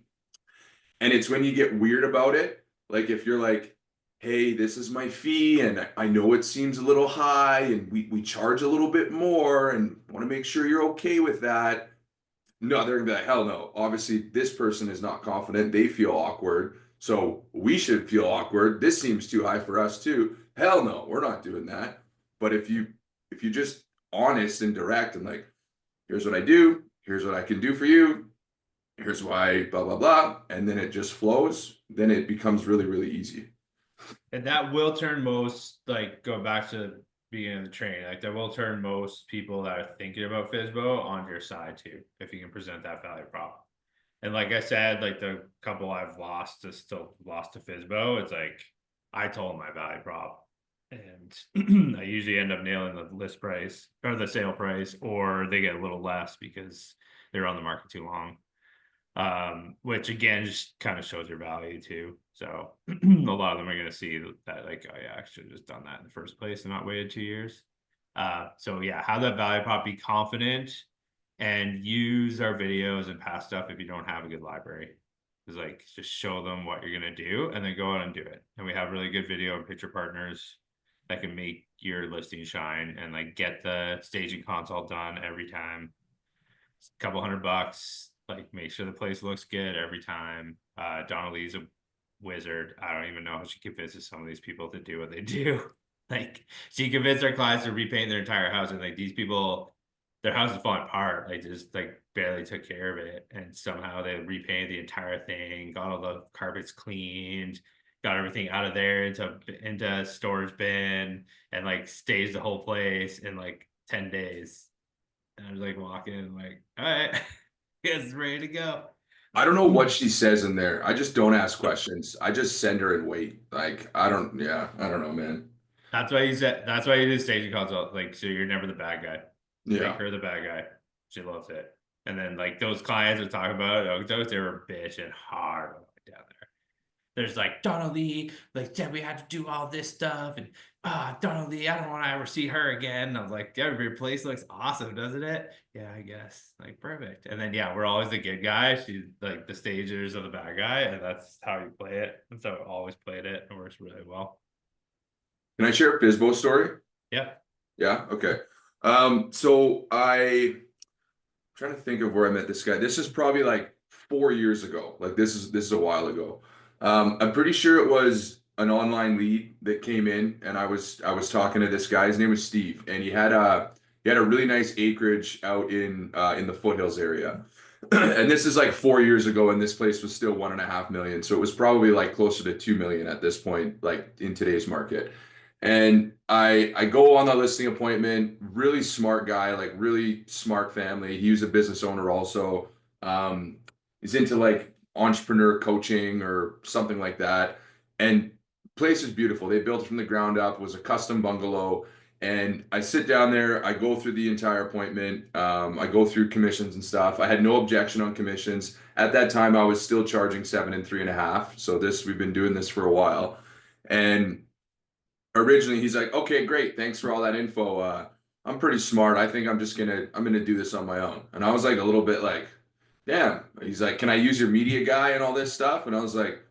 you get weird about it. Like if you're like, hey, this is my fee, and I know it seems a little high, and we charge a little bit more, and want to make sure you're okay with that. No, they're gonna be like, hell no. Obviously, this person is not confident. They feel awkward. So we should feel awkward. This seems too high for us too. Hell no, we're not doing that. But if you just honest and direct and like, here's what I do, here's what I can do for you, here's why, blah, blah, blah. And then it just flows. Then it becomes really, really easy. And that will turn most, like, go back to the beginning of the training, like that will turn most people that are thinking about FSBO on your side too, if you can present that value prop. And like I said, like the couple I've lost to FSBO, it's like I told my value prop, and I usually end up nailing the list price or the sale price, or they get a little less because they're on the market too long. Which again just kind of shows your value too. So a lot of them are going to see that, like, oh yeah, I should have just done that in the first place and not waited 2 years. So yeah, have that value prop, be confident, and use our videos and past stuff if you don't have a good library. It's like, just show them what you're going to do and then go out and do it. And we have really good video and picture partners that can make your listing shine and like get the staging consult done every time. It's a couple $100, like make sure the place looks good every time. Donna Lee's a wizard. I don't even know how she convinces some of these people to do what they do. Like, she convinced our clients to repaint their entire house, and like these people, their house is falling apart. They just like barely took care of it, and somehow they repainted the entire thing, got all the carpets cleaned, got everything out of there into storage bin, and like staged the whole place in like 10 days. And I was like walking in, like, all right, it's ready to go. I don't know what she says in there. I just don't ask questions. I just send her and wait. Like, I don't know, man. That's why you do staging consult. Like, so you're never the bad guy. Yeah. Make her the bad guy. She loves it. And then like those clients that talk about it, they were bitching hard down there. There's like, Donna Lee, like, said we had to do all this stuff, and Donna Lee, I don't want to ever see her again. And I was like, yeah, your place looks awesome, doesn't it? Yeah, I guess. Like, perfect. And then yeah, we're always the good guy. She's like the stagers are the bad guy, and that's how you play it. And so I always played it. It works really well. Can I share a FSBO story? Yeah. Yeah. Okay. So I'm trying to think of where I met this guy. This is probably like 4 years ago. Like this is a while ago. I'm pretty sure it was an online lead that came in, and I was talking to this guy. His name was Steve, and he had a really nice acreage out in the foothills area. And this is like 4 years ago, and this place was still 1.5 million. So it was probably like closer to 2 million at this point, like in today's market. And I go on the listing appointment, really smart guy, like really smart family. He was a business owner also. He's into like entrepreneur coaching or something like that. And place is beautiful. They built it from the ground up, it was a custom bungalow. And I sit down there, I go through the entire appointment. I go through commissions and stuff. I had no objection on commissions. At that time, I was still charging 7 and 3.5. So we've been doing this for a while. And originally he's like, okay, great, thanks for all that info. I'm pretty smart. I think I'm gonna do this on my own. And I was like a little bit like, damn. He's like, can I use your media guy and all this stuff? And I was like,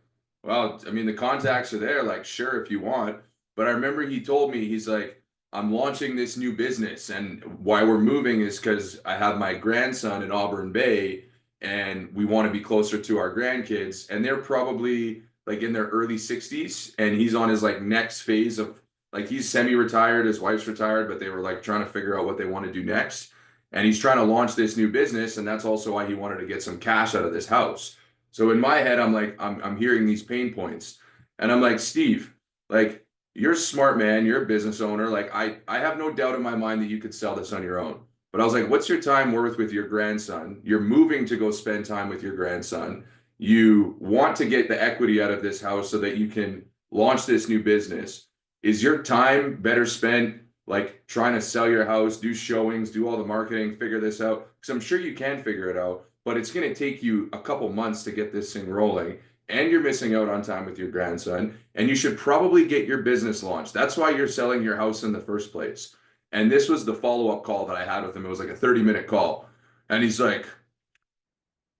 well, I mean, the contacts are there, like, sure, if you want. But I remember he told me, he's like, I'm launching this new business, and why we're moving is because I have my grandson in Auburn Bay, and we want to be closer to our grandkids, and they're probably like in their early 60s, and he's on his like next phase of, like, he's semi-retired, his wife's retired, but they were like trying to figure out what they want to do next. And he's trying to launch this new business, and that's also why he wanted to get some cash out of this house. So in my head, I'm like, I'm hearing these pain points, and I'm like, Steve, like, you're a smart man, you're a business owner. Like, I have no doubt in my mind that you could sell this on your own. But I was like, what's your time worth with your grandson? You're moving to go spend time with your grandson. You want to get the equity out of this house so that you can launch this new business. Is your time better spent like trying to sell your house, do showings, do all the marketing, figure this out? Because I'm sure you can figure it out, but it's going to take you a couple months to get this thing rolling, and you're missing out on time with your grandson, and you should probably get your business launched. That's why you're selling your house in the first place. And this was the follow-up call that I had with him. It was like a 30-minute call. And he's like,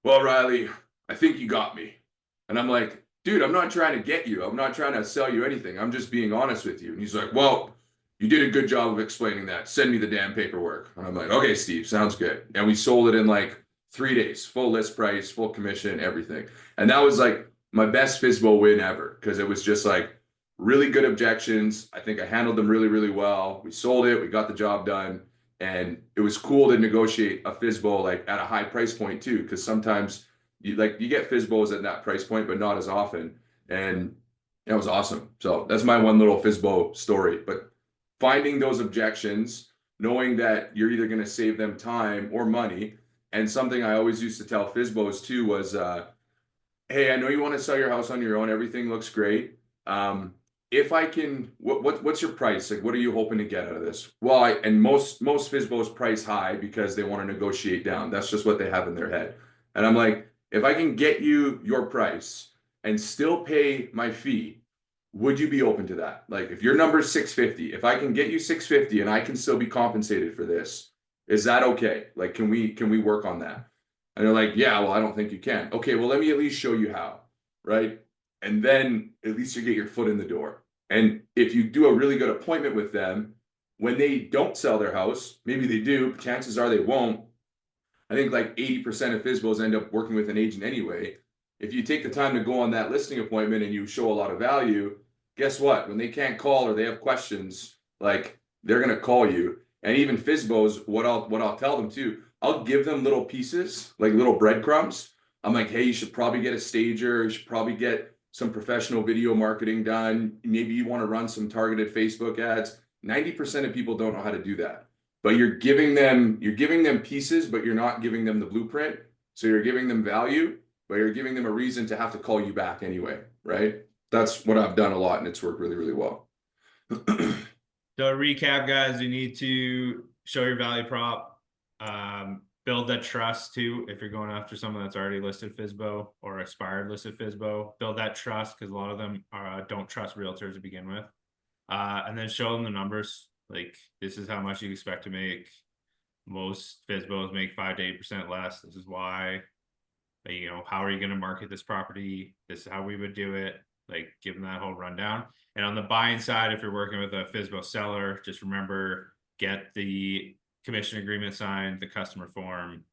well, Riley, I think you got me. And I'm like, dude, I'm not trying to get you. I'm not trying to sell you anything. I'm just being honest with you. And he's like, well, you did a good job of explaining that. Send me the damn paperwork. And I'm like, okay, Steve, sounds good. And we sold it in like 3 days, full list price, full commission, everything. And that was like my best FSBO win ever, because it was just like really good objections. I think I handled them really, really well. We sold it. We got the job done. And it was cool to negotiate a FSBO like at a high price point too, because sometimes You get FSBOs at that price point, but not as often. And that was awesome. So that's my one little FSBO story. But finding those objections, knowing that you're either going to save them time or money. And something I always used to tell FSBOs too was, hey, I know you want to sell your house on your own. Everything looks great. If I can, what's your price? Like, what are you hoping to get out of this? Well, and most FSBOs price high because they want to negotiate down. That's just what they have in their head. And I'm like, if I can get you your price and still pay my fee, would you be open to that? Like, if your number is 650, if I can get you 650 and I can still be compensated for this, is that okay? Like, can we work on that? And they're like, yeah, well, I don't think you can. Okay, well, let me at least show you how, right? And then at least you get your foot in the door. And if you do a really good appointment with them, when they don't sell their house, maybe they do, but chances are they won't. I think like 80% of FSBOs end up working with an agent anyway. If you take the time to go on that listing appointment and you show a lot of value, guess what? When they can't call or they have questions, like they're gonna call you. And even FSBOs, what I'll tell them too, I'll give them little pieces, like little breadcrumbs. I'm like, hey, you should probably get a stager. You should probably get some professional video marketing done. Maybe you want to run some targeted Facebook ads. 90% of people don't know how to do that. But you're giving them pieces, but you're not giving them the blueprint. So you're giving them value, but you're giving them a reason to have to call you back anyway, right? That's what I've done a lot, and it's worked really, really well. So recap, guys, you need to show your value prop, build that trust too. If you're going after someone that's already listed FSBO or expired listed FSBO, build that trust, because a lot of them don't trust realtors to begin with. And then show them the numbers. Like, this is how much you expect to make. Most FSBOs make 5 to 8% less. This is why. You know, how are you going to market this property? This is how we would do it. Like, give them that whole rundown. And on the buying side, if you're working with a FSBO seller, just remember, get the commission agreement signed, the customer form,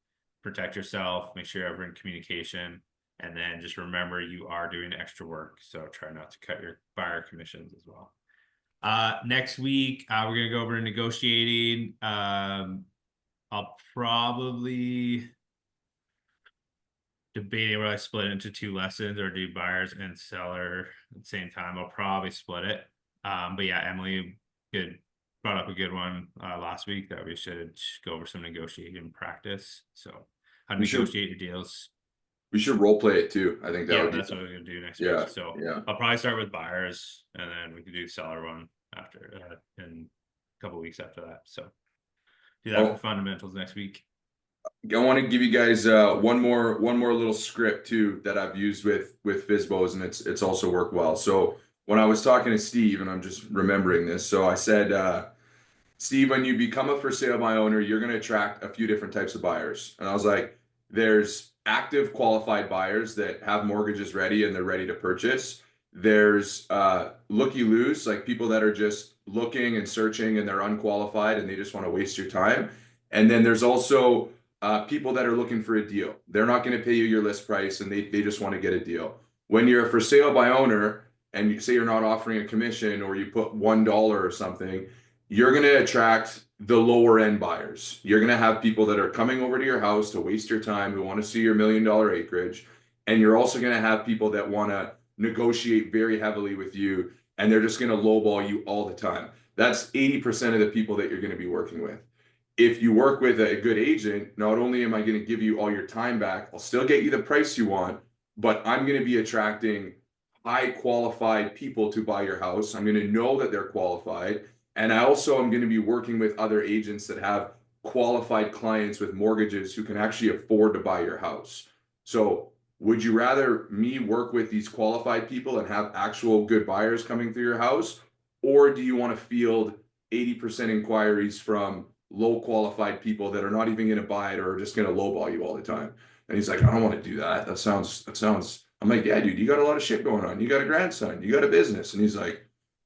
protect yourself, make sure you're ever in communication. And then just remember, you are doing extra work. So try not to cut your buyer commissions as well. Next week, we're going to go over to negotiating. I'll probably debating whether I split it into 2 lessons or do buyers and seller at the same time. I'll probably split it. But yeah, Emily brought up a good one last week that we should go over some negotiating practice. So how to negotiate your deals. We should role play it too. I think that's what we're gonna do next week. So yeah, I'll probably start with buyers, and then we could do seller one after in a couple weeks after that. So do that for fundamentals next week. I want to give you guys one more little script too that I've used with FSBOs, and it's also worked well. So when I was talking to Steve, and I'm just remembering this, so I said, Steve, when you become a for sale by owner, you're going to attract a few different types of buyers. And I was like, there's active qualified buyers that have mortgages ready and they're ready to purchase. There's looky-loos, like people that are just looking and searching and they're unqualified and they just want to waste your time. And then there's also people that are looking for a deal. They're not going to pay you your list price and they just want to get a deal. When you're a for sale by owner and you say you're not offering a commission or you put $1 or something, you're going to attract the lower end buyers. You're going to have people that are coming over to your house to waste your time, who want to see your $1 million acreage. And you're also going to have people that want to negotiate very heavily with you, and they're just going to lowball you all the time. That's 80% of the people that you're going to be working with. If you work with a good agent, not only am I going to give you all your time back, I'll still get you the price you want, but I'm going to be attracting high qualified people to buy your house. I'm going to know that they're qualified. And I also am going to be working with other agents that have qualified clients with mortgages who can actually afford to buy your house. So would you rather me work with these qualified people and have actual good buyers coming through your house? Or do you want to field 80% inquiries from low qualified people that are not even going to buy it or are just going to lowball you all the time? And he's like, I don't want to do that. That sounds, I'm like, yeah, dude, you got a lot of shit going on. You got a grandson, you got a business. And he's like,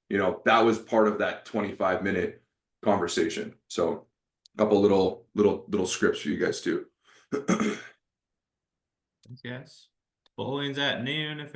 you know, that was part of that 25-minute conversation. So a couple little scripts for you guys too. Thanks, guys. Bowling's at noon.